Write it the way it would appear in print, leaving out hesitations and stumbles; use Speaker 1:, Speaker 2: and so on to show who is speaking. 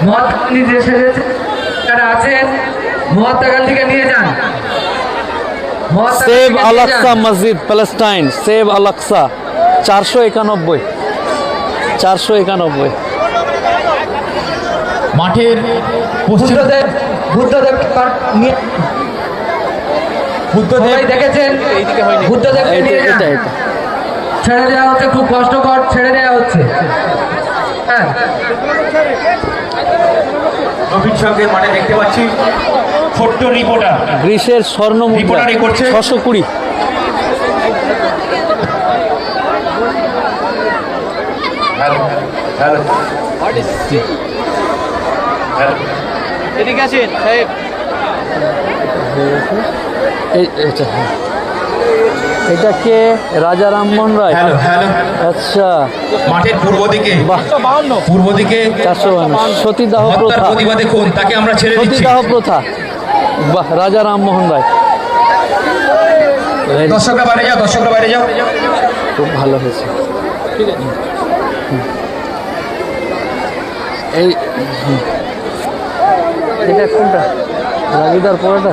Speaker 1: মহাত্মা গান্ধী যে সেজেছে যারা আছেন মহাত্মা গান্ধীকে নিয়ে যান।
Speaker 2: সেভ আল-আকসা মসজিদ প্যালেস্টাইন, সেভ আল-আকসা 491 491।
Speaker 3: মাঠের
Speaker 1: বুদ্ধদেব বুদ্ধদেব বুদ্ধদেব দেখেছেন বুদ্ধদেবকে নিয়ে যান। ছেড়ে দেওয়া হচ্ছে, খুব কষ্টকর, ছেড়ে দেওয়া হচ্ছে। হ্যাঁ,
Speaker 3: নবীন সঙ্গে মাঠে দেখতে পাচ্ছি ছোট্ট রিপোর্টার
Speaker 2: গ্রিসের স্বর্ণ মুদ্রা
Speaker 3: রিপোর্টারি করছে।
Speaker 2: 620।
Speaker 3: হ্যালো হ্যালো
Speaker 4: এদিকে আসেন সাহেব।
Speaker 2: এটা কে? রাজা রামমোহন রায়।
Speaker 3: হ্যালো হ্যালো
Speaker 2: আচ্ছা,
Speaker 3: মাঠের পূর্ব দিকে
Speaker 2: বাহ,
Speaker 3: পূর্ব দিকে
Speaker 2: 452 সতীদাহ
Speaker 3: হত্যার
Speaker 2: প্রথা,
Speaker 3: প্রতিবাদে কোন তাকে আমরা ছেড়ে দিচ্ছি।
Speaker 2: সতীদাহ প্রথা, বাহ, রাজা রামমোহন রায়।
Speaker 3: দর্শকরা বাইরে যাও, দর্শকরা বাইরে যাও।
Speaker 2: খুব ভালো হয়েছে। এই এটা কোনটা? রাজুদার পরোটা।